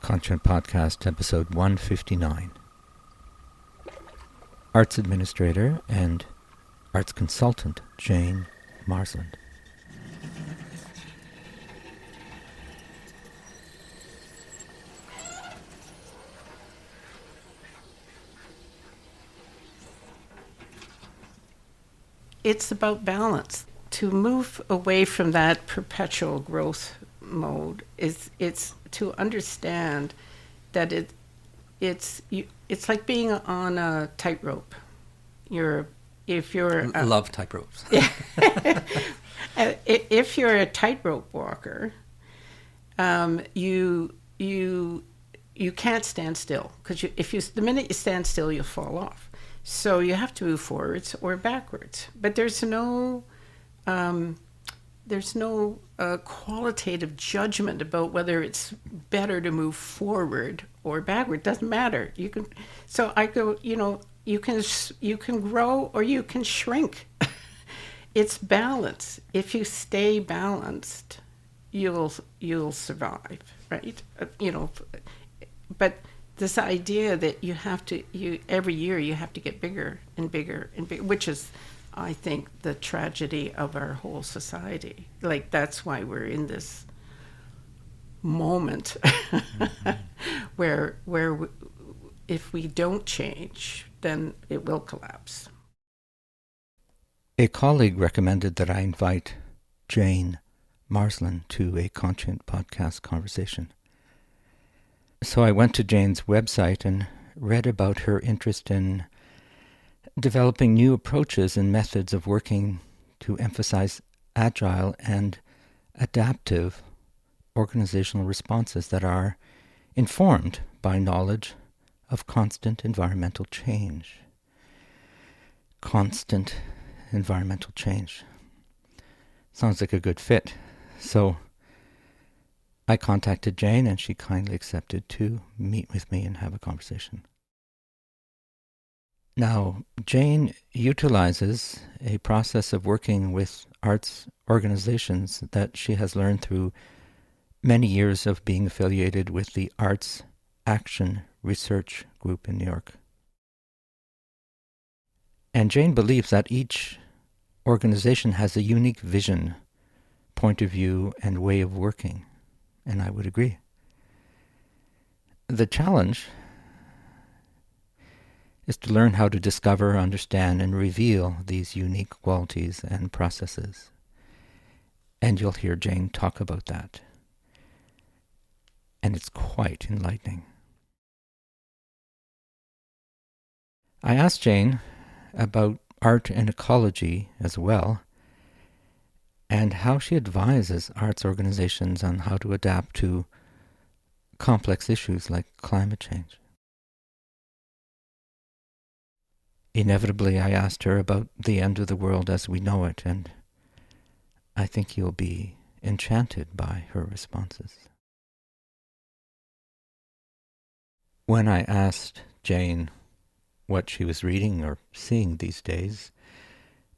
Conscient Podcast, episode 159. Arts Administrator and Arts Consultant Jane Marsland. It's about balance. To move away from that perpetual growth mode it's to understand that it's like being on a tightrope. If you're love tightropes. If you're a tightrope walker, you can't stand still, because the minute you stand still, you'll fall off. So you have to move forwards or backwards. But there's no qualitative judgment about whether it's better to move forward or backward. Doesn't matter. You can. So I go. You can grow or you can shrink. It's balance. If you stay balanced, you'll survive, right? But this idea that every year you have to get bigger and bigger and bigger, which is, I think, the tragedy of our whole society. Like, that's why we're in this moment where if we don't change, then it will collapse. A colleague recommended that I invite Jane Marsland to a Conscient Podcast conversation. So I went to Jane's website and read about her interest in developing new approaches and methods of working to emphasize agile and adaptive organizational responses that are informed by knowledge of constant environmental change. Constant environmental change. Sounds like a good fit. So I contacted Jane and she kindly accepted to meet with me and have a conversation. Now, Jane utilizes a process of working with arts organizations that she has learned through many years of being affiliated with the Arts Action Research Group in New York. And Jane believes that each organization has a unique vision, point of view, and way of working. And I would agree. The challenge is to learn how to discover, understand, and reveal these unique qualities and processes. And you'll hear Jane talk about that. And it's quite enlightening. I asked Jane about art and ecology as well, and how she advises arts organizations on how to adapt to complex issues like climate change. Inevitably, I asked her about the end of the world as we know it, and I think you'll be enchanted by her responses. When I asked Jane what she was reading or seeing these days,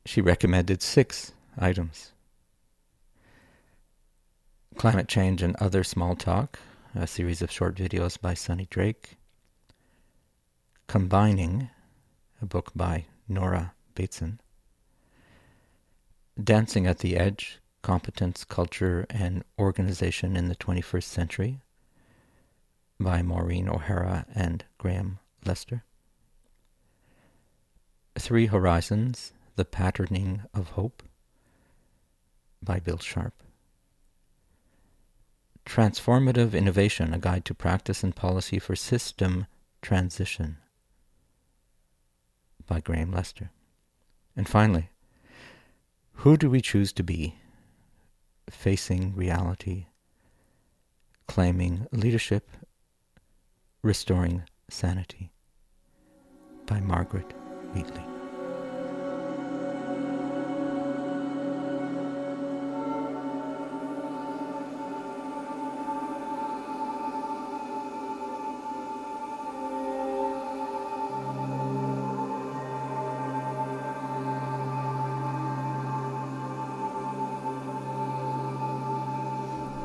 she recommended 6 items. Climate Change and Other Small Talk, a series of short videos by Sunny Drake. Combining, a book by Nora Bateson. Dancing at the Edge, Competence, Culture, and Organization in the 21st Century by Maureen O'Hara and Graham Lester. 3 Horizons, The Patterning of Hope by Bill Sharp. Transformative Innovation, A Guide to Practice and Policy for System Transition by Graham Lester. And finally, Who Do We Choose to Be? Facing Reality, Claiming Leadership, Restoring Sanity by Margaret Wheatley.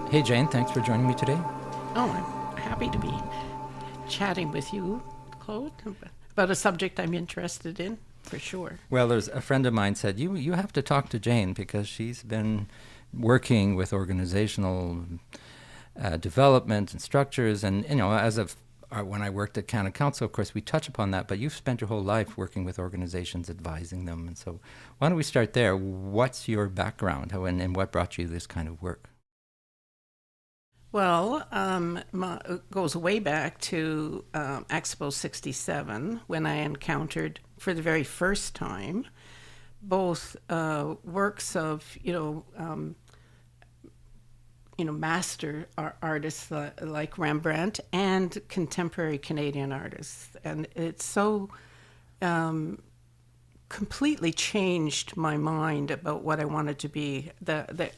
Hey Jane, thanks for joining me today. Oh, happy to be chatting with you, Claude, about a subject I'm interested in, for sure. Well, there's a friend of mine said, you have to talk to Jane because she's been working with organizational development and structures. And, when I worked at Canada Council, of course, we touch upon that, but you've spent your whole life working with organizations, advising them. And so why don't we start there? What's your background and what brought you this kind of work? Well, it goes way back to Expo 67 when I encountered for the very first time both works of, master artists like Rembrandt and contemporary Canadian artists. And it's so completely changed my mind about what I wanted to be.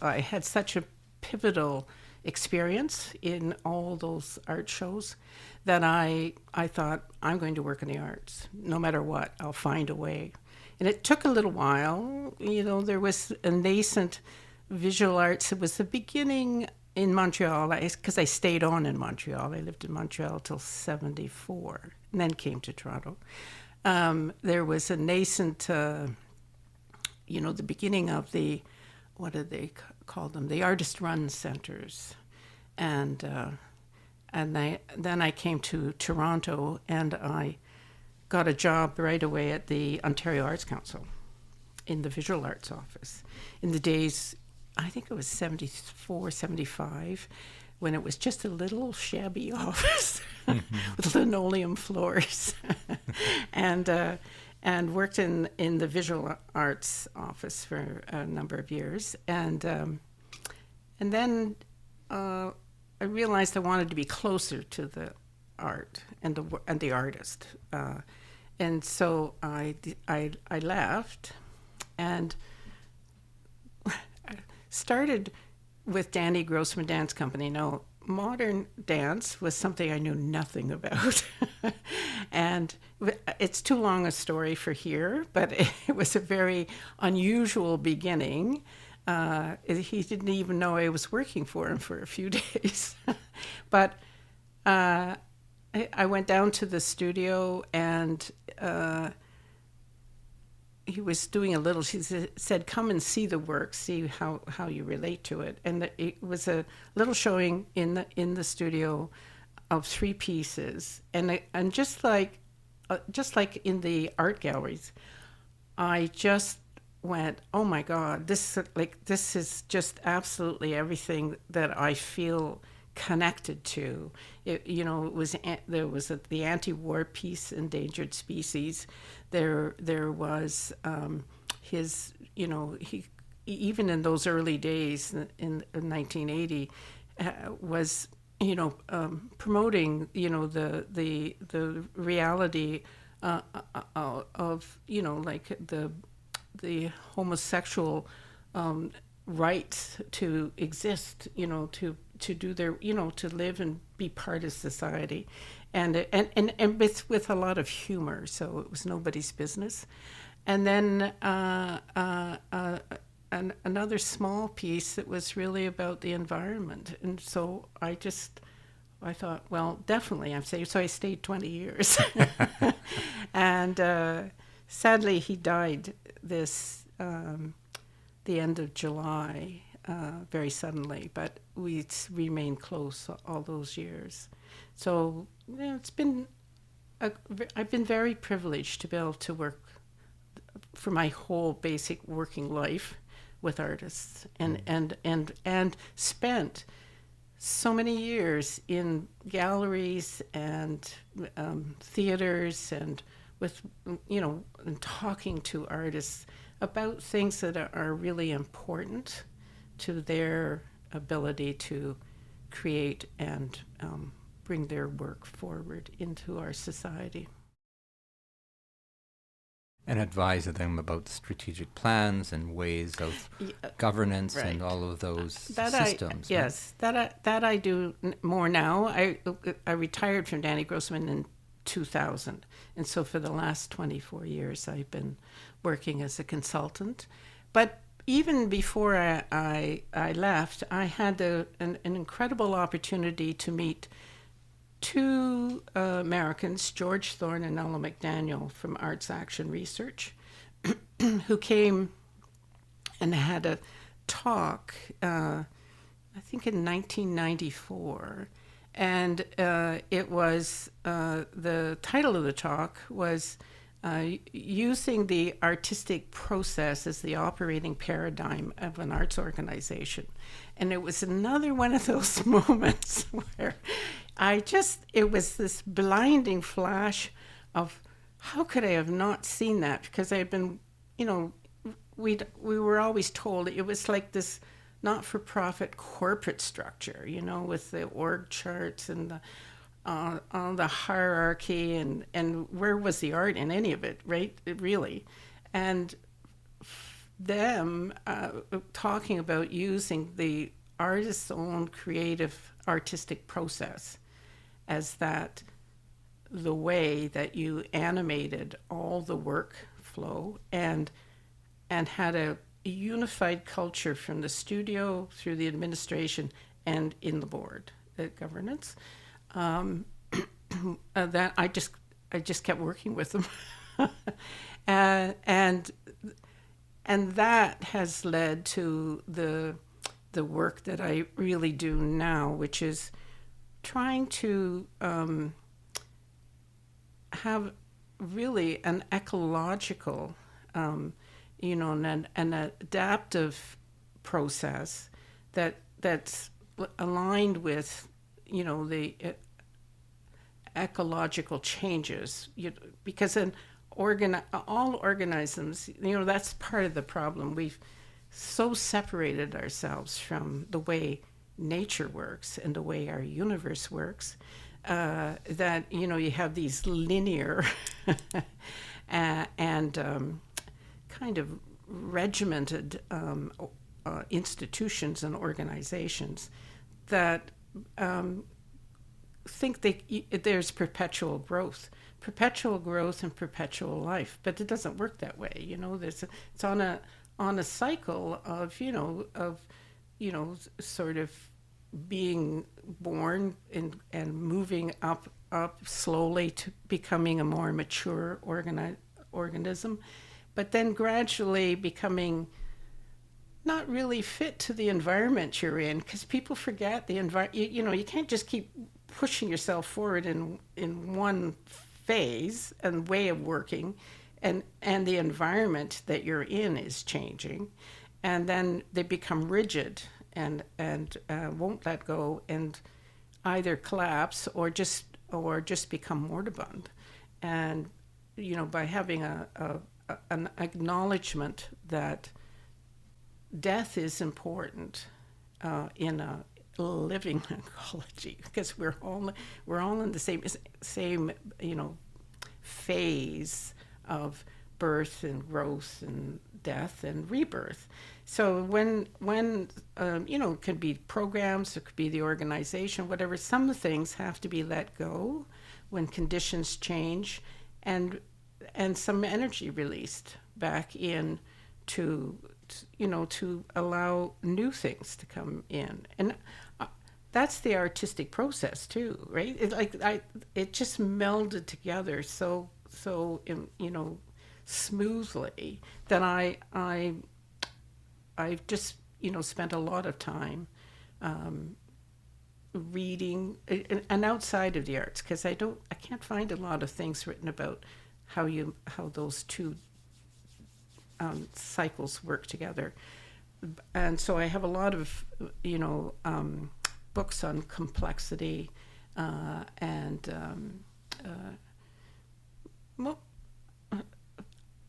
I had such a pivotal experience in all those art shows that I thought, I'm going to work in the arts. No matter what, I'll find a way. And it took a little while. There was a nascent visual arts. It was the beginning in Montreal, because I stayed on in Montreal. I lived in Montreal till 74 and then came to Toronto. There was a nascent, the beginning of the, what do they call them? The artist-run centers. And then I came to Toronto and I got a job right away at the Ontario Arts Council in the visual arts office. In the days, I think it was 74, 75, when it was just a little shabby office with linoleum floors. And worked in the visual arts office for a number of years. And then I realized I wanted to be closer to the art and the artist. And so I left and started with Danny Grossman Dance Company. Now, modern dance was something I knew nothing about. And it's too long a story for here, but it was a very unusual beginning. He didn't even know I was working for him for a few days. But I went down to the studio and he was doing a little, she said, come and see the work, see how you relate to it. And it was a little showing in the studio of 3 pieces. And just like in the art galleries, I just went, oh my God, this is just absolutely everything that I feel connected to. There was the anti-war piece, Endangered Species. There was his, he even in those early days in 1980 was promoting the reality of like the homosexual rights to exist, to do their, to live and be part of society, and with a lot of humor. So it was nobody's business. And then another small piece that was really about the environment. And so I thought, well, definitely I'm safe. So I stayed 20 years. And sadly, he died the end of July, very suddenly, but we remained close all those years. So I've been very privileged to be able to work for my whole basic working life with artists, and spent so many years in galleries and theaters and with and talking to artists about things that are really important to their ability to create and bring their work forward into our society. And advise them about strategic plans and ways of governance, right, and all of those systems. Yes, that I do more now. I retired from Danny Grossman in 2000, and so for the last 24 years I've been working as a consultant. But even before I left, I had an incredible opportunity to meet two Americans, George Thorne and Ella McDaniel from Arts Action Research, who came and had a talk, I think in 1994. And it was, the title of the talk was using the artistic process as the operating paradigm of an arts organization. And it was another one of those moments where it was this blinding flash of how could I have not seen that? Because I had been, we were always told it was like this not-for-profit corporate structure, with the org charts and the hierarchy, and where was the art in any of it, right? Really. And them talking about using the artist's own creative artistic process as the way that you animated all the workflow and had a unified culture from the studio through the administration and in the board, the governance. That I just kept working with them, and that has led to the work that I really do now, which is trying to have really an ecological, an adaptive process that's aligned with, the ecological changes. Because all organisms, that's part of the problem. We've so separated ourselves from the way nature works and the way our universe works, that you have these linear and kind of regimented institutions and organizations that think there's perpetual growth and perpetual life, but it doesn't work that way. It's on a cycle of sort of being born and moving up slowly to becoming a more mature organism, but then gradually becoming not really fit to the environment you're in, because people forget the environment. You can't just keep pushing yourself forward in one phase and way of working, and the environment that you're in is changing, and then they become rigid and won't let go and either collapse or just become moribund. And by having an acknowledgement that death is important in a living ecology, because we're all in the same phase of birth and growth and death and rebirth. So when it could be programs, it could be the organization, whatever, some things have to be let go when conditions change, and some energy released back in to allow new things to come in. And that's the artistic process too, right? It just melded together so smoothly that I've just spent a lot of time reading, and outside of the arts, because I can't find a lot of things written about how those two cycles work together. And so I have a lot of books on complexity and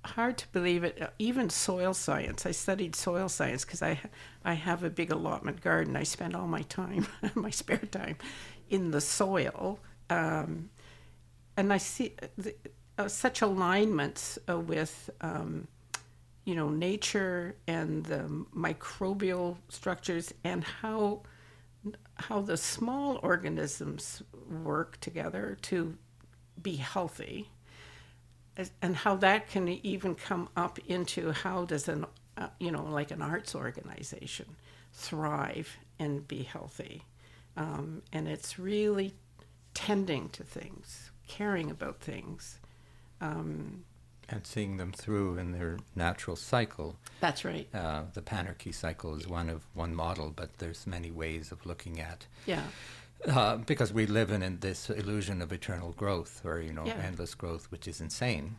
hard to believe it, even soil science. I studied soil science because I have a big allotment garden. I spend all my time, my spare time, in the soil, and I see such alignments with nature and the microbial structures, and how the small organisms work together to be healthy, and how that can even come up into how does like an arts organization thrive and be healthy. And it's really tending to things, caring about things. And seeing them through in their natural cycle. That's right. The Panarchy cycle is one model, but there's many ways of looking at. Yeah. Because we live in this illusion of eternal growth, or endless growth, which is insane.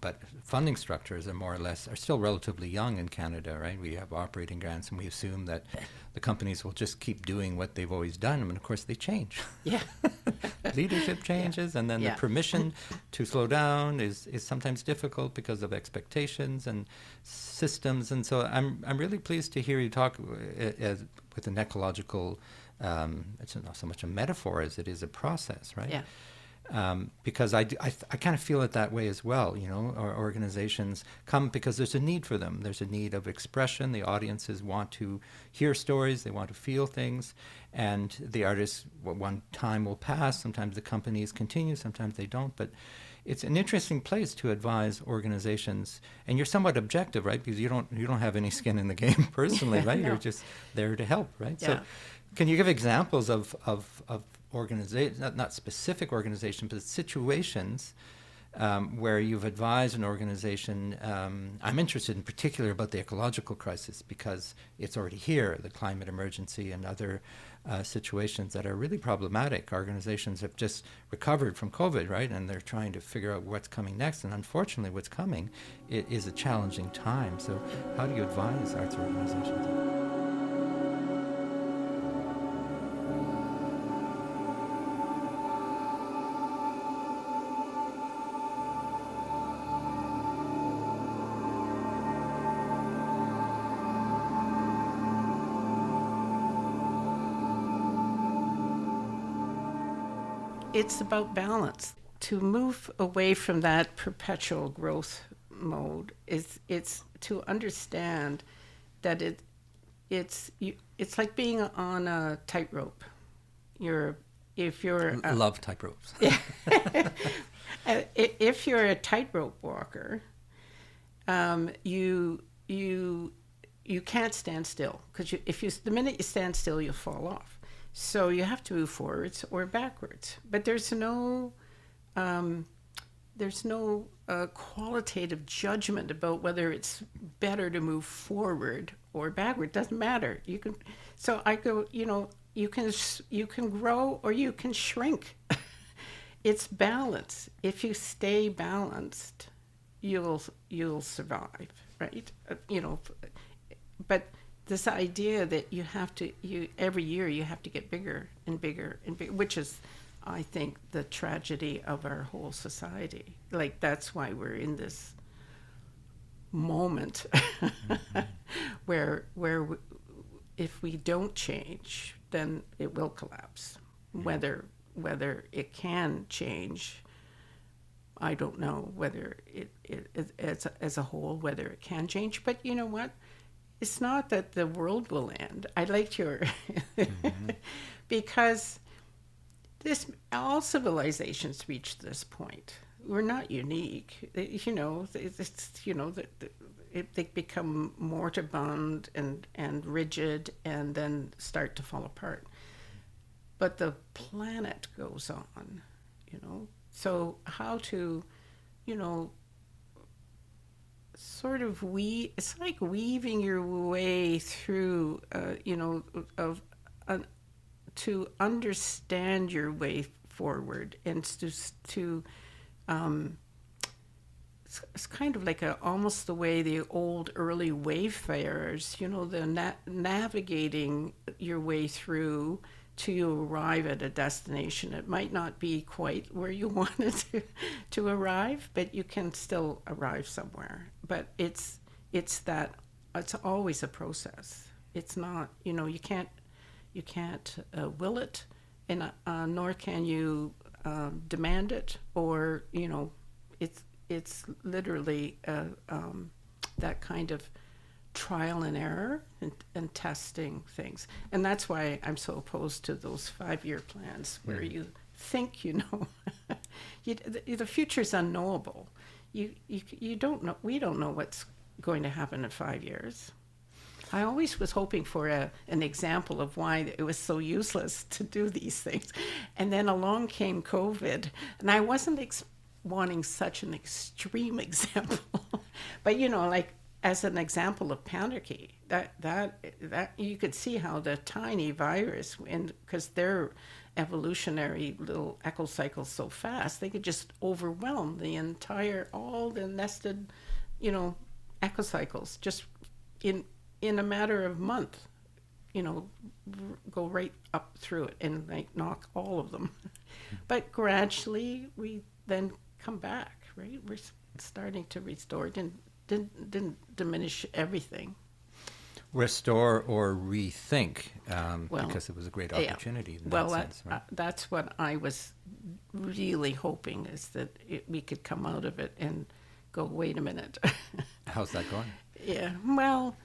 But funding structures are still relatively young in Canada, right? We have operating grants, and we assume that the companies will just keep doing what they've always done, and of course they change. Yeah. Leadership changes, and then the permission to slow down is sometimes difficult because of expectations and systems. And so I'm really pleased to hear you talk with an ecological. It's not so much a metaphor as it is a process, right? Yeah. Because I kind of feel it that way as well. Our organizations come because there's a need for them. There's a need of expression. The audiences want to hear stories. They want to feel things. And the artists, one time will pass. Sometimes the companies continue. Sometimes they don't. But it's an interesting place to advise organizations. And you're somewhat objective, right? Because you don't have any skin in the game personally, right? No. You're just there to help, right? Yeah. So can you give examples of organization, not specific organization, but situations where you've advised an organization? I'm interested in particular about the ecological crisis because it's already here, the climate emergency and other situations that are really problematic. Organizations have just recovered from COVID, right? And they're trying to figure out what's coming next. And unfortunately, what's coming is a challenging time. So how do you advise arts organizations? It's about balance. To move away from that perpetual growth mode it's to understand that it's like being on a tightrope. If you're love tightropes. If you're a tightrope walker, you can't stand still because the minute you stand still, you'll fall off. So you have to move forwards or backwards. But there's no qualitative judgment about whether it's better to move forward or backward. It doesn't matter. You can. So I go. You can grow or you can shrink. It's balance. If you stay balanced, you'll survive, right? But this idea that every year you have to get bigger and bigger and bigger, which is, I think, the tragedy of our whole society. Like, that's why we're in this moment where if we don't change, then it will collapse. Whether it can change, I don't know. Whether it as a whole, whether it can change. But you know what? It's not that the world will end. I liked your because all civilizations reach this point. We're not unique. They become moribund and rigid, and then start to fall apart. But the planet goes on, So how to, sort of it's like weaving your way through, to understand your way forward, and to it's kind of like almost the way the old early wayfarers, navigating your way through to arrive at a destination. It might not be quite where you wanted to arrive, but you can still arrive somewhere. But it's always a process. It's not, you can't will it, and nor can you demand it, or it's literally that kind of trial and error and testing things. And that's why I'm so opposed to those 5-year plans where you think the future's unknowable. You don't know. We don't know what's going to happen in 5 years. I always was hoping for an example of why it was so useless to do these things. And then along came COVID, and I wasn't wanting such an extreme example. But, like as an example of panicky, that you could see how the tiny virus, because they're evolutionary little ecocycles so fast, they could just overwhelm all the nested, ecocycles just in a matter of month, go right up through it and like knock all of them. But gradually we then come back, right? We're starting to restore. Didn't diminish everything. Restore or rethink, Well, because it was a great opportunity in well, that sense, right? that's what I was really hoping, is that we could come out of it and go, wait a minute. How's that going? Yeah, well,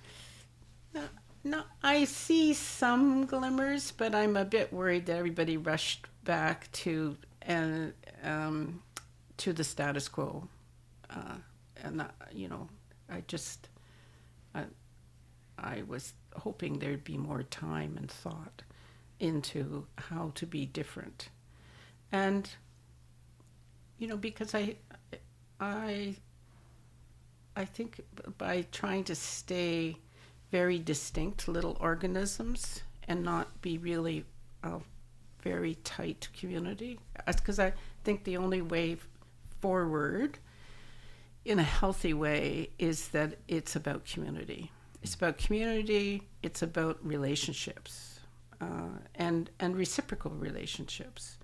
no, I see some glimmers, but I'm a bit worried that everybody rushed back to the status quo, and I was hoping there'd be more time and thought into how to be different, and because I think by trying to stay very distinct little organisms and not be really a very tight community, because I think the only way forward in a healthy way is that it's about community. It's about community. It's about relationships, and reciprocal relationships.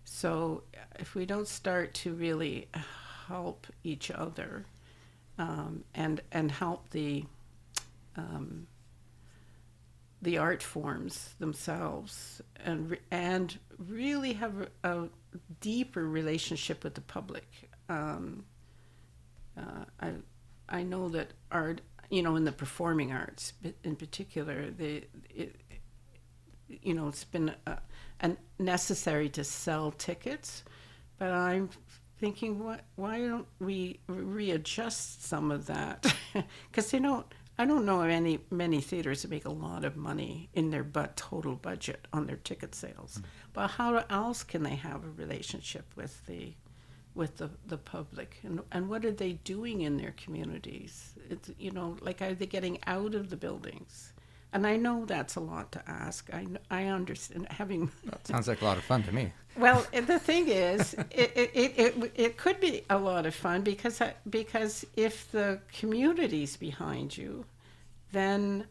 So if we don't start to really help each other, and help the art forms themselves, and really have a deeper relationship with the public. I know that art, in the performing arts in particular, it's been necessary to sell tickets, but I'm thinking, why don't we readjust some of that? Because I don't know of many theaters that make a lot of money in their total budget on their ticket sales. But how else can they have a relationship with the public, and what are they doing in their communities? It's like, are they getting out of the buildings? And I know that's a lot to ask. I understand having. That sounds like a lot of fun to me. Well, the thing is, it could be a lot of fun because if the community's behind you, then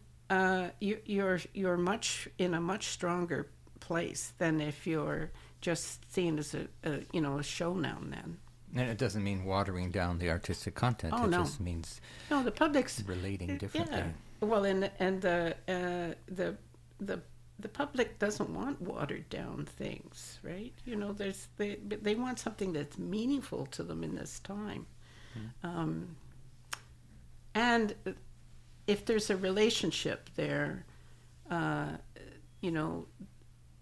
you're much in a much stronger place than if you're just seen as a show now and then. And it doesn't mean watering down the artistic content. Oh, it no. just means the public's relating differently. Yeah. Well, and the public doesn't want watered down things, right? They want something that's meaningful to them in this time. And if there's a relationship there,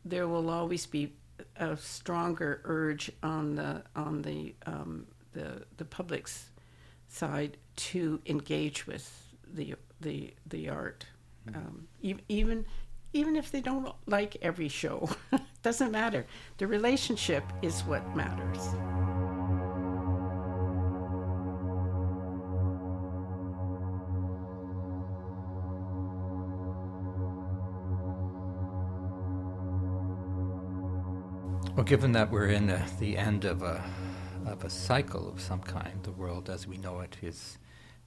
there will always be a stronger urge on the public's side to engage with the art, even if they don't like every show. Doesn't matter. The relationship is what matters. Well, given that we're in the end of a cycle of some kind, the world as we know it is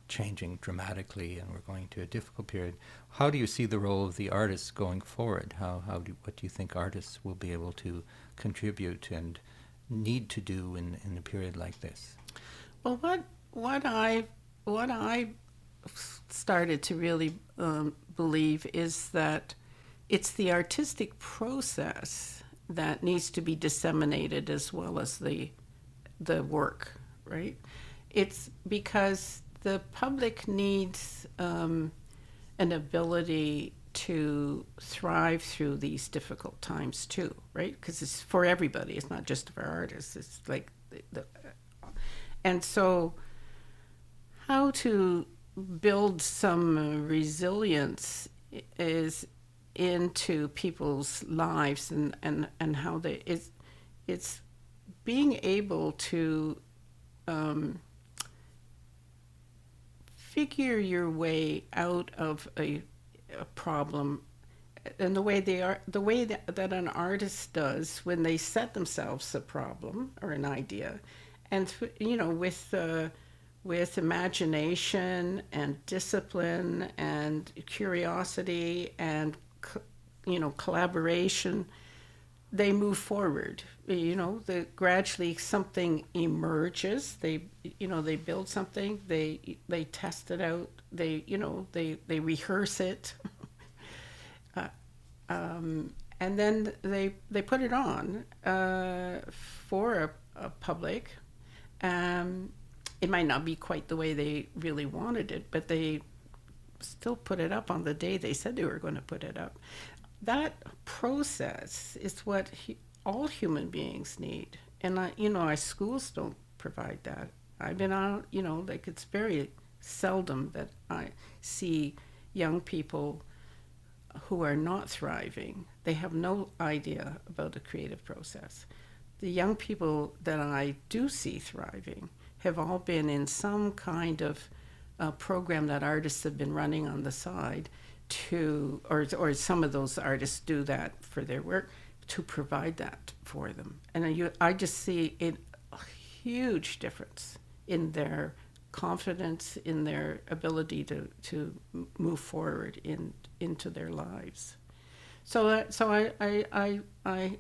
changing dramatically, and we're going to a difficult period. How do you see the role of the artists going forward? What do you think artists will be able to contribute and need to do in a period like this? Well, what I started to really believe is that it's the artistic process that needs to be disseminated as well as the work, right? It's because the public needs an ability to thrive through these difficult times too, right? Because it's for everybody. It's not just for artists. It's like and so how to build some resilience is into people's lives, and how it's being able to figure your way out of a problem, and the way that an artist does when they set themselves a problem or an idea, and with imagination and discipline and curiosity and collaboration, they move forward. Gradually something emerges. They build something. They test it out. They rehearse it, and then they put it on for a public. It might not be quite the way they really wanted it, but they still put it up on the day they said they were going to put it up. That process is what all human beings need. And our schools don't provide that. I've been on, like, it's very seldom that I see young people who are not thriving. They have no idea about the creative process. The young people that I do see thriving have all been in some kind of program that artists have been running on the side or some of those artists do that for their work, to provide that for them. And I just see a huge difference in their confidence, in their ability to move forward into their lives. So I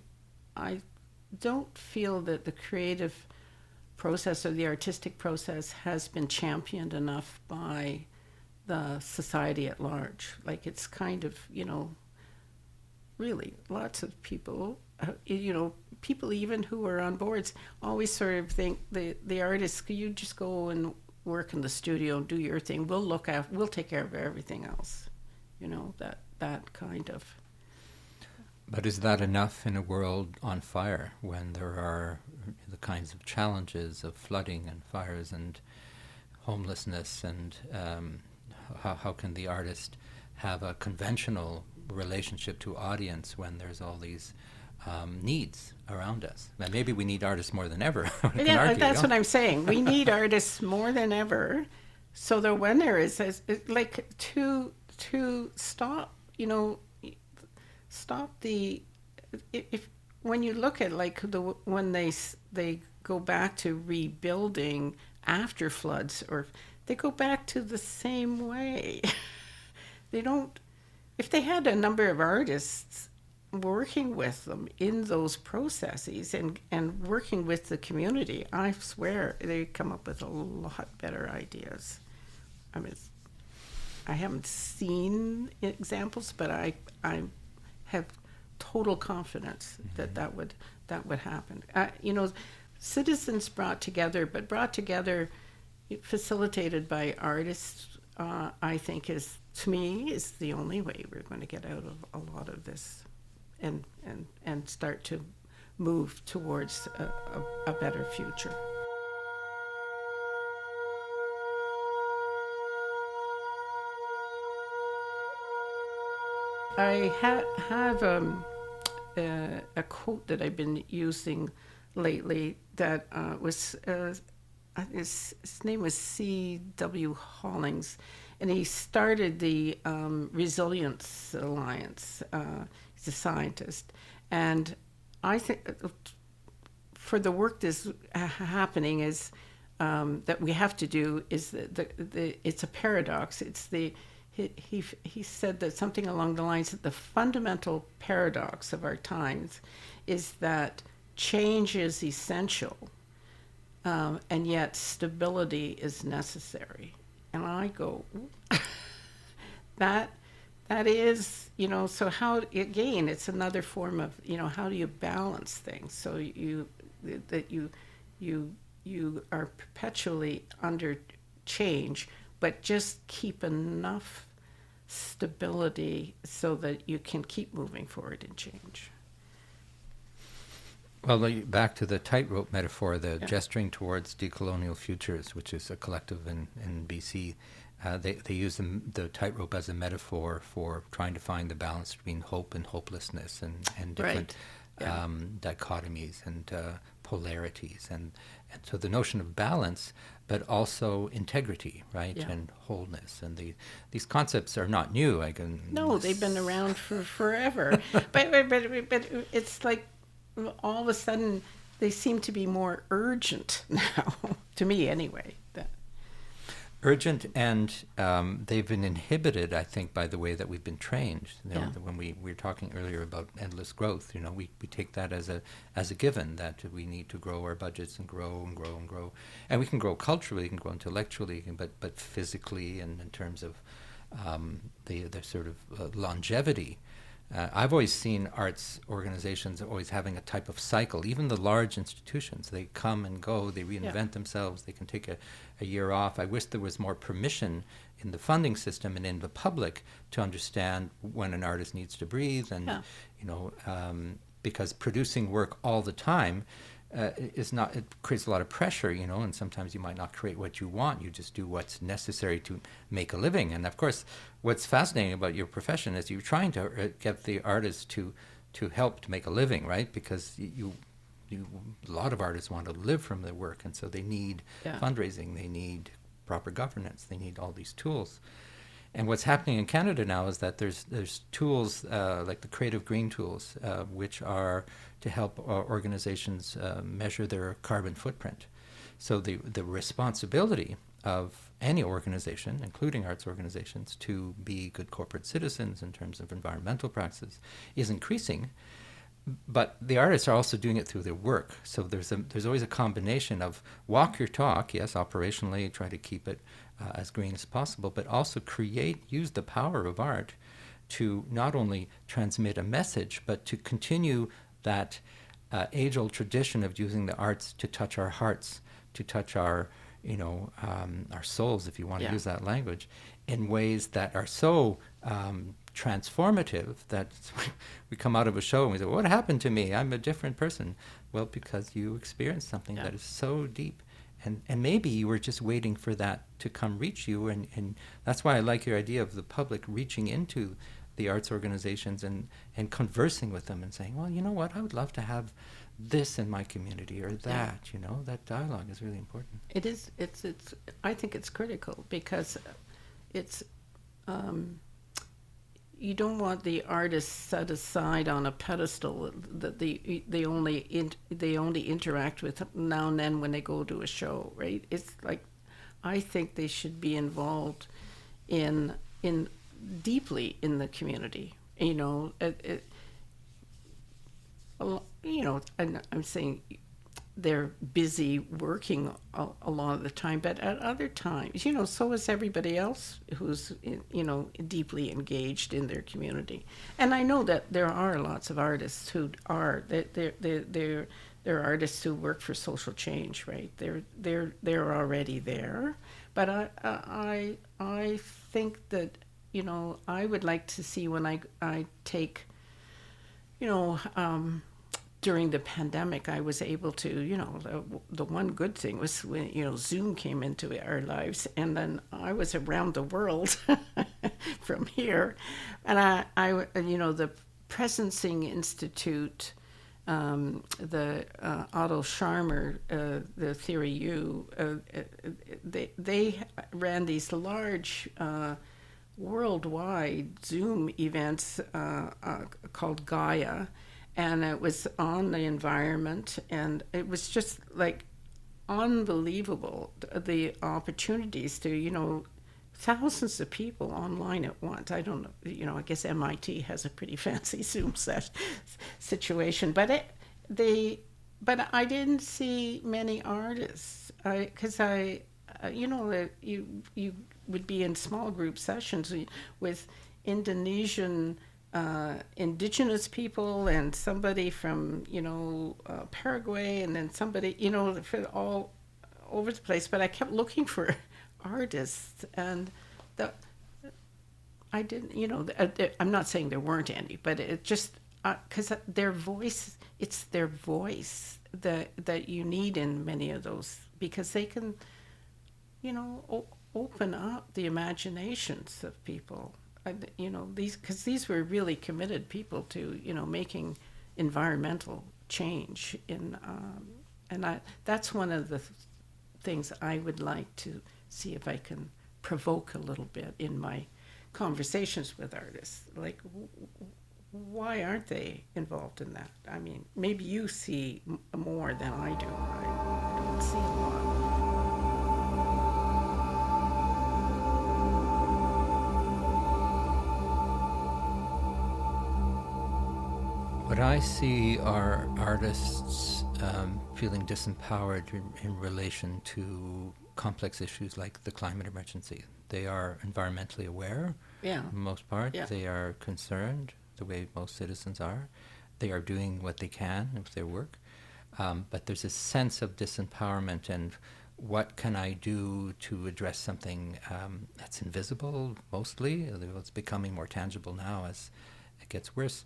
don't feel that the creative process or the artistic process has been championed enough by the society at large. Like, it's kind of, really lots of people, people even who are on boards always sort of think the artists, you just go and work in the studio and do your thing. We'll take care of everything else. That kind of. But is that enough in a world on fire, when there are the kinds of challenges of flooding and fires and homelessness, and how can the artist have a conventional relationship to audience when there's all these needs around us? And maybe we need artists more than ever. Yeah, that's what I'm saying. We need artists more than ever, so that when there is like to stop, stop the if when you look at like when they go back to rebuilding after floods, or they go back to the same way. They don't. If they had a number of artists working with them in those processes and working with the community, I swear they come up with a lot better ideas. I mean, I haven't seen examples, but I have total confidence that would happen. Citizens brought together, facilitated by artists, I think to me is the only way we're going to get out of a lot of this and start to move towards a better future. I have a quote that I've been using lately that was his name was C.W. Hollings, and he started the Resilience Alliance. He's a scientist, and I think for the work that's happening is that we have to do is it's a paradox. He said that something along the lines that the fundamental paradox of our times is that change is essential, and yet stability is necessary. And I go, that is, so how, again, it's another form of, how do you balance things so you are perpetually under change, but just keep enough stability so that you can keep moving forward and change. Well, back to the tightrope metaphor, the Yeah. gesturing towards decolonial futures, which is a collective in BC. They use the tightrope as a metaphor for trying to find the balance between hope and hopelessness, and different Right. Yeah. dichotomies and polarities, and so the notion of balance, but also integrity, right, Yeah. and wholeness, and these concepts are not new. I can No, they've been around for forever. But it's like all of a sudden they seem to be more urgent now, to me anyway. urgent, and they've been inhibited, I think, by the way that we've been trained. Yeah. When we were talking earlier about endless growth, we take that as a given, that we need to grow our budgets and grow and grow and grow, and we can grow culturally, we can grow intellectually, but physically, and in terms of the sort of longevity. I've always seen arts organizations always having a type of cycle. Even the large institutions, they come and go, they reinvent themselves, they can take a year off. I wish there was more permission in the funding system and in the public to understand when an artist needs to breathe, and because producing work all the time is not, it creates a lot of pressure, and sometimes you might not create what you want. You just do what's necessary to make a living. And of course, what's fascinating about your profession is you're trying to get the artists to help to make a living, right? Because a lot of artists want to live from their work, and so they need fundraising, they need proper governance, they need all these tools. And what's happening in Canada now is that there's tools like the Creative Green tools, which are to help organizations measure their carbon footprint. So the responsibility of any organization, including arts organizations, to be good corporate citizens in terms of environmental practices is increasing. But the artists are also doing it through their work. So there's always a combination of walk your talk, yes, operationally, try to keep it as green as possible, but also use the power of art to not only transmit a message, but to continue that age-old tradition of using the arts to touch our hearts, to touch our souls, if you want to use that language, in ways that are so transformative that we come out of a show and we say, what happened to me? I'm a different person. Well, because you experienced something that is so deep. And maybe you were just waiting for that to come reach you. And that's why I like your idea of the public reaching into the arts organizations and conversing with them and saying, well, you know what, I would love to have this in my community or that, that dialogue is really important. It is. It's. I think it's critical because it's. You don't want the artists set aside on a pedestal that they only interact with now and then when they go to a show, right? It's like, I think they should be involved in deeply in the community. And I'm saying they're busy working a lot of the time, but at other times, so is everybody else who's, deeply engaged in their community. And I know that there are lots of artists who are, they're artists who work for social change, right? They're already there. But I think that, I would like to see when I take, during the pandemic, I was able to, the one good thing was when, Zoom came into our lives, and then I was around the world from here. And the Presencing Institute, the Otto Scharmer, the Theory U, they ran these large worldwide Zoom events called Gaia. And it was on the environment, and it was just like unbelievable, the opportunities to, thousands of people online at once. I don't know, I guess MIT has a pretty fancy Zoom situation, but I didn't see many artists, because you would be in small group sessions with Indonesian indigenous people and somebody from Paraguay, and then somebody all over the place. But I kept looking for artists, and I didn't. I'm not saying there weren't any, but it just, because their voice, it's their voice that you need in many of those, because they can, open up the imaginations of people. These were really committed people to, making environmental change that's one of the things I would like to see if I can provoke a little bit in my conversations with artists. Like, why aren't they involved in that? I mean, maybe you see more than I do. I don't see a lot. What I see are artists feeling disempowered in relation to complex issues like the climate emergency. They are environmentally aware, Yeah. for the most part. Yeah. They are concerned, the way most citizens are. They are doing what they can with their work. But there's a sense of disempowerment and what can I do to address something that's invisible, mostly. It's becoming more tangible now as it gets worse.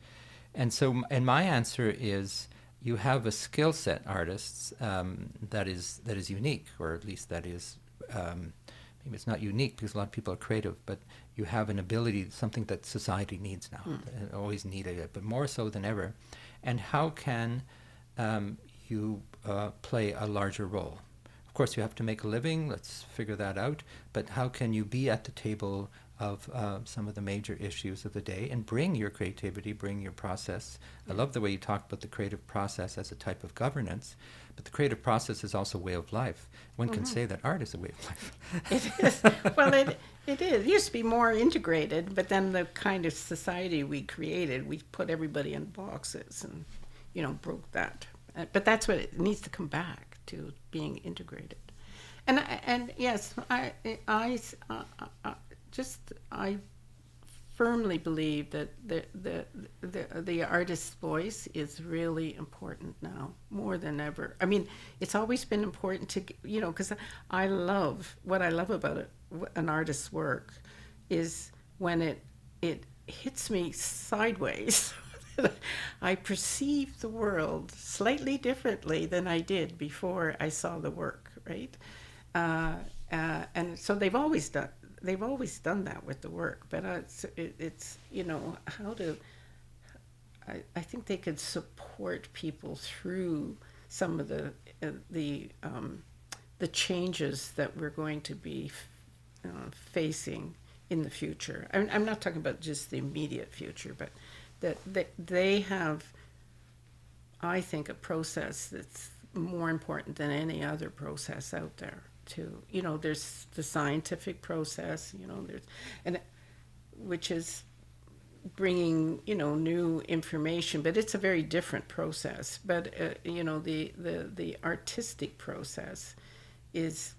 And so, and my answer is, you have a skill set, artists, that is unique, or at least that is, maybe it's not unique because a lot of people are creative, but you have an ability, something that society needs now, always needed it, but more so than ever. And how can you play a larger role? Of course, you have to make a living. Let's figure that out. But how can you be at the table of some of the major issues of the day and bring your creativity, bring your process? I love the way you talk about the creative process as a type of governance, but the creative process is also a way of life. One can say that art is a way of life. It is. Well, it is. It used to be more integrated, but then the kind of society we created, we put everybody in boxes and, broke that. But that's what it needs to come back to, being integrated. And yes, I firmly believe that the artist's voice is really important now, more than ever. I mean, it's always been important to, because what I love about an artist's work is when it hits me sideways. I perceive the world slightly differently than I did before I saw the work, right? And so they've always done that with the work, but it's how to. I think they could support people through some of the changes that we're going to be facing in the future. I'm not talking about just the immediate future, but that they have, I think, a process that's more important than any other process out there. There's the scientific process, which is bringing, new information, but it's a very different process. But the artistic process is,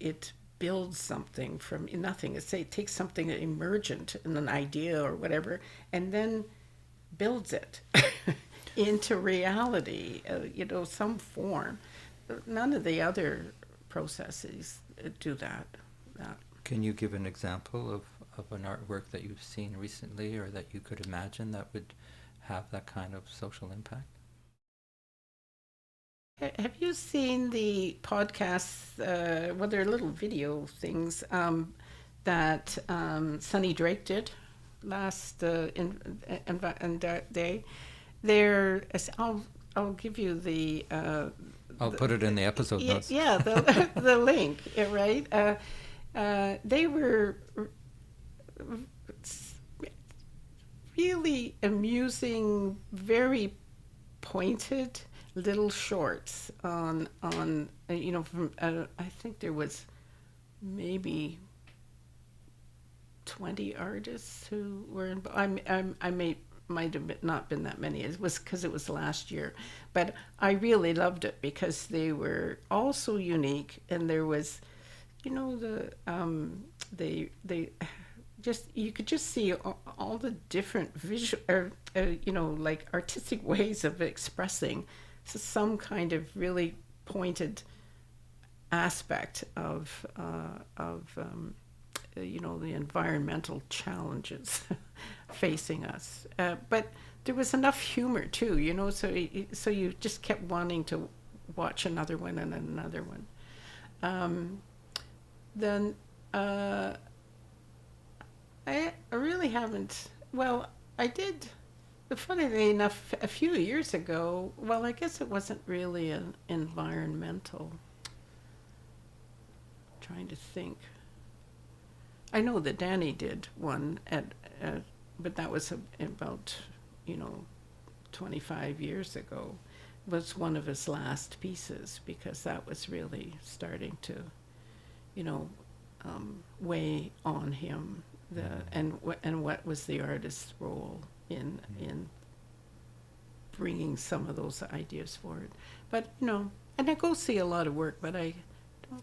it builds something from nothing. It takes something emergent in an idea or whatever, and then builds it into reality, some form. None of the other processes do that. Can you give an example of an artwork that you've seen recently or that you could imagine that would have that kind of social impact? Have you seen the podcasts, they're little video things, that Sonny Drake did last day? I'll give you the... I'll put it in the episode notes. Yeah, the link, right? They were really amusing, very pointed little shorts on from I think there was maybe 20 artists who were involved. Might have not been that many. It was because it was last year, but I really loved it because they were all so unique, and there was, they just, you could just see all the different visual, like artistic ways of expressing some kind of really pointed aspect of the environmental challenges facing us. But there was enough humor too, so you just kept wanting to watch another one and another one. Then I really haven't. Well, I did. Funnily enough, a few years ago. Well, I guess it wasn't really an environmental. Trying to think. I know that Danny did one but that was about, 25 years ago. Was one of his last pieces because that was really starting to, weigh on him. And what was the artist's role in bringing some of those ideas forward? But and I go see a lot of work, but I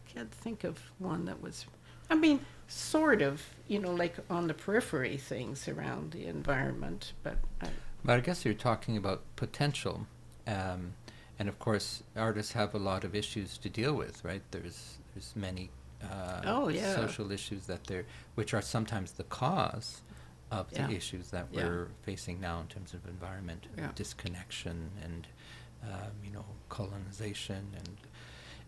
can't think of one that was. I mean, sort of, like on the periphery things around the environment, but I guess you're talking about potential, and of course, artists have a lot of issues to deal with, right? There's many social issues which are sometimes the cause of the issues that we're facing now in terms of environment, disconnection, and colonization,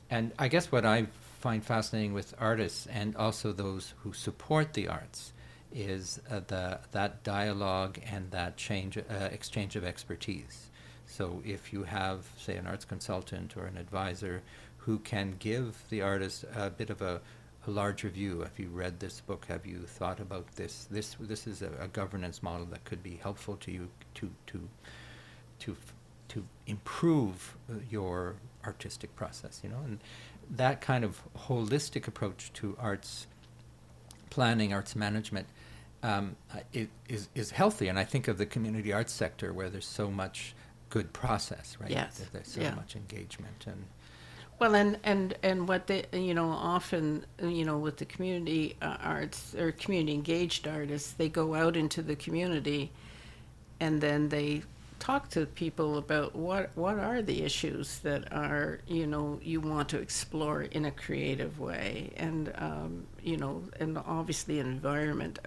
and I guess what I find fascinating with artists and also those who support the arts is that dialogue and that exchange of expertise. So if you have, say, an arts consultant or an advisor who can give the artist a bit of a larger view. Have you read this book? Have you thought about this? This is a governance model that could be helpful to you to improve your artistic process, and that kind of holistic approach to arts planning, arts management, is healthy. And I think of the community arts sector where there's so much good process, right? Yes. There's so much engagement and. Well, and what they, often, with the community arts or community engaged artists, they go out into the community and then they talk to people about what are the issues that are, you want to explore in a creative way. And, and obviously environment,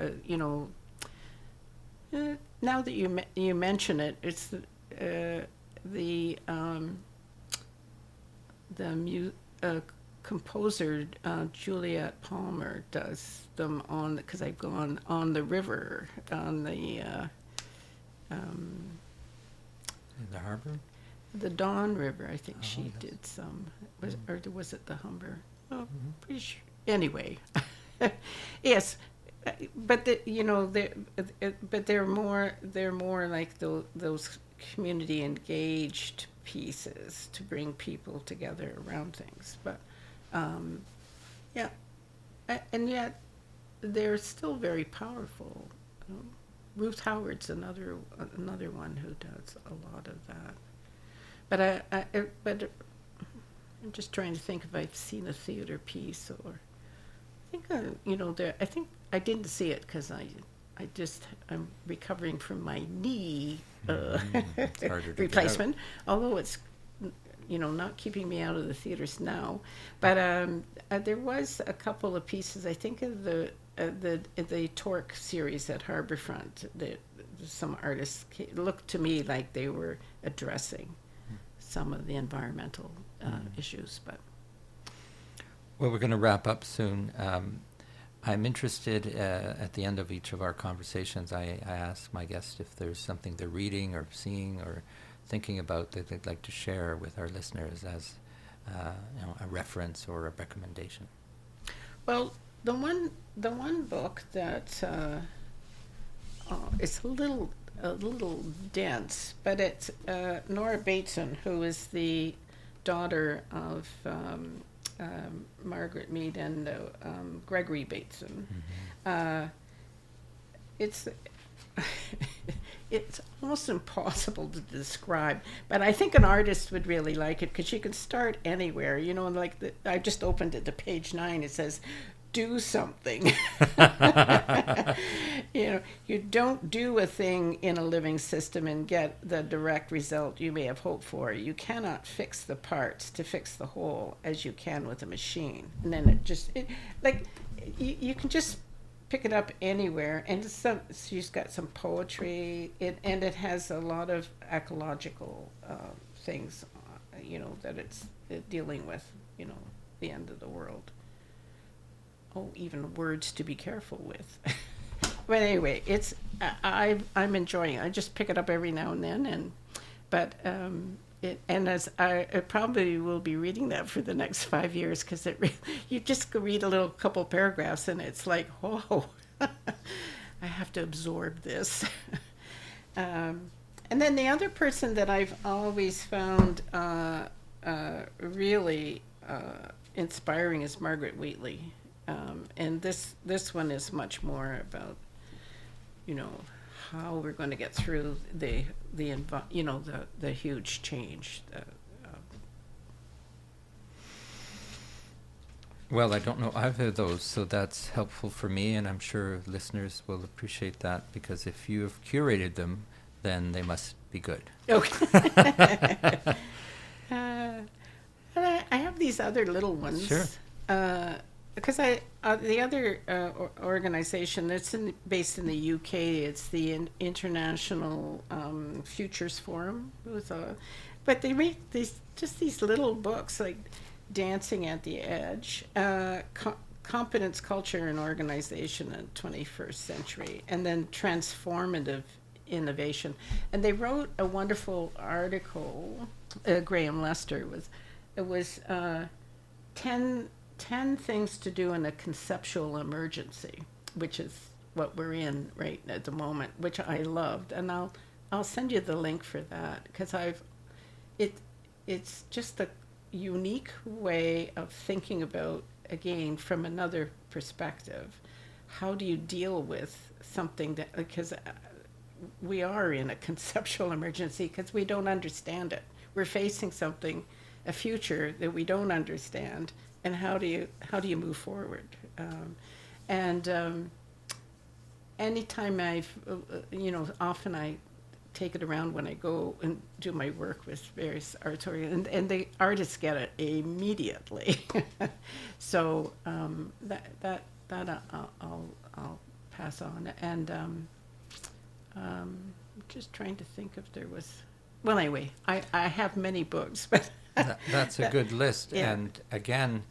now that you mention it, it's the composer Juliet Palmer does them on, because I've gone on the river, on the in the harbor, the Don River. I think she did some. Or was it the Humber? Oh, pretty sure. Anyway, yes, but they're more like those community engaged pieces to bring people together around things. But and yet they're still very powerful. Ruth Howard's another one who does a lot of that. But but I'm just trying to think if I've seen a theater piece, or I think I think I didn't see it because I'm recovering from my knee replacement, although it's not keeping me out of the theaters now. But there was a couple of pieces. I think of the Torque series at Harbourfront that some artists looked to me like they were addressing some of the environmental issues. But well, we're going to wrap up soon. I'm interested at the end of each of our conversations, I ask my guests if there's something they're reading or seeing or thinking about that they'd like to share with our listeners as a reference or a recommendation. Well, the one book that it's a little dense, but it's Nora Bateson, who is the daughter of Margaret Mead and Gregory Bateson. It's it's almost impossible to describe, but I think an artist would really like it because you can start anywhere. I just opened it to page 9. It says, "Do something." You don't do a thing in a living system and get the direct result you may have hoped for. You cannot fix the parts to fix the whole as you can with a machine. And then you can just pick it up anywhere, and she's got some poetry. And it has a lot of ecological things, that it's dealing with, the end of the world. Oh, even words to be careful with. But anyway, I'm enjoying it. I just pick it up every now and then, but I probably will be reading that for the next 5 years, because you just read a little couple paragraphs and it's like, oh, I have to absorb this. And then the other person that I've always found really inspiring is Margaret Wheatley. And this one is much more about, how we're going to get through the huge change. Well, I don't know either of those, so that's helpful for me, and I'm sure listeners will appreciate that, because if you have curated them, then they must be good. Okay. And I have these other little ones. Sure. Because the other organization that's based in the UK, it's the International Futures Forum. But they read these little books like Dancing at the Edge, Competence, Culture, and Organization in the 21st Century, and then Transformative Innovation. And they wrote a wonderful article. Graham Lester was 10 things to do in a conceptual emergency, which is what we're in right at the moment, which I loved. And I'll send you the link for that, because it's just a unique way of thinking about, again, from another perspective. How do you deal with something that, because we are in a conceptual emergency because we don't understand it. We're facing something, a future that we don't understand, and how do you move forward? Anytime often I take it around when I go and do my work with various arts and the artists get it immediately. So I'll pass on. And just trying to think if there was. Well, anyway, I have many books, but that's a good list. Yeah. And again,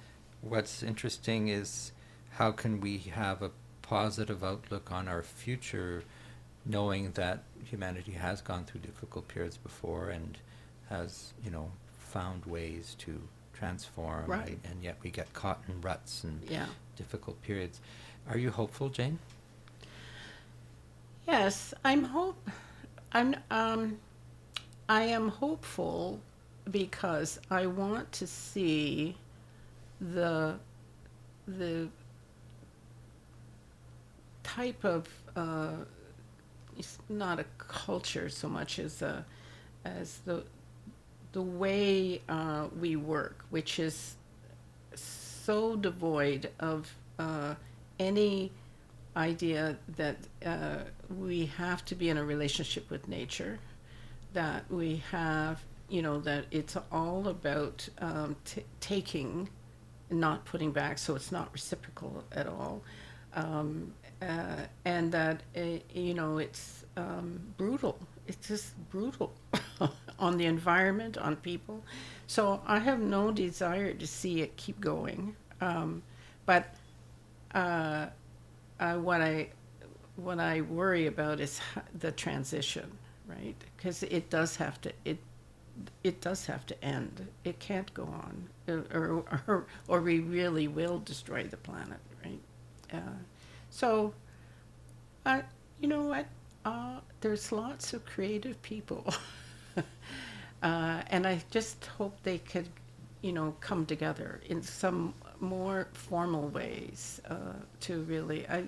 what's interesting is how can we have a positive outlook on our future, knowing that humanity has gone through difficult periods before and has, found ways to transform, Right. and yet we get caught in ruts and Yeah. difficult periods. Are you hopeful, Jane? Yes, I am hopeful because I want to see the type of it's not a culture so much as the way we work, which is so devoid of any idea that we have to be in a relationship with nature, that we have, that it's all about taking, not putting back, so it's not reciprocal at all, and that it's brutal. It's just brutal on the environment, on people. So I have no desire to see it keep going, but what I worry about is the transition, right? Because it does have to end. It can't go on, or we really will destroy the planet, right? So, you know what? There's lots of creative people, and I just hope they could, come together in some more formal ways to really, I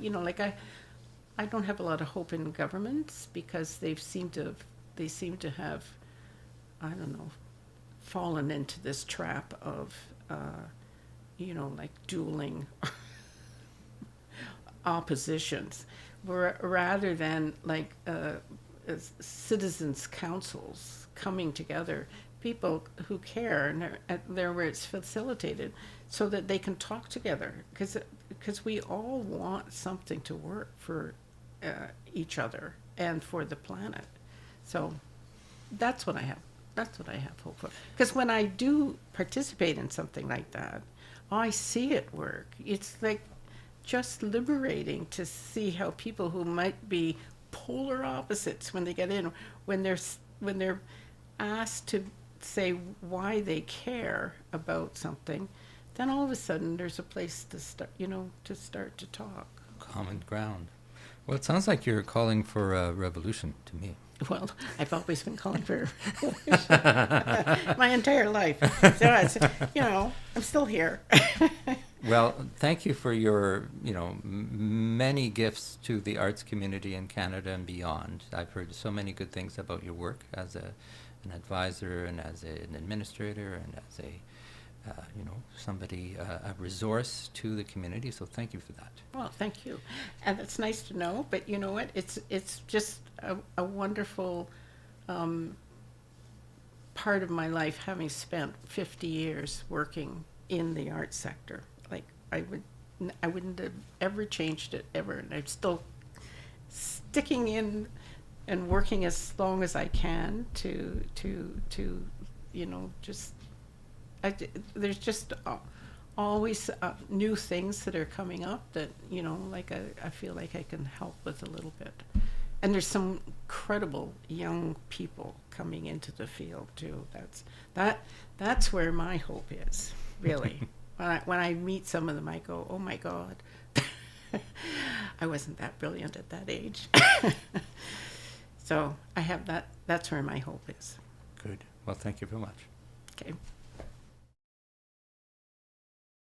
don't have a lot of hope in governments because they seem to have, I don't know, fallen into this trap of, like dueling oppositions, rather than like citizens' councils coming together, people who care, and they're where it's facilitated, so that they can talk together. Because because we all want something to work for each other and for the planet. So that's what I have. That's what I have hope for. Because when I do participate in something like that, I see it work. It's like just liberating to see how people who might be polar opposites when they get in, when they're asked to say why they care about something, then all of a sudden there's a place to start, to start to talk. Common ground. Well, it sounds like you're calling for a revolution to me. Well, I've always been calling for my entire life. So it's, I'm still here. Well, thank you for your, many gifts to the arts community in Canada and beyond. I've heard so many good things about your work as an advisor and as an administrator and as a, somebody, a resource to the community. So thank you for that. Well, thank you. And it's nice to know, but you know what? It's just a wonderful part of my life, having spent 50 years working in the arts sector. Like I wouldn't have ever changed it ever, and I'm still sticking in and working as long as I can to just there's just always new things that are coming up that like I feel like I can help with a little bit. And there's some incredible young people coming into the field too. That's where my hope is, really. When I meet some of them, I go, oh my God, I wasn't that brilliant at that age. So I have that. That's where my hope is. Good. Well, thank you very much. Okay.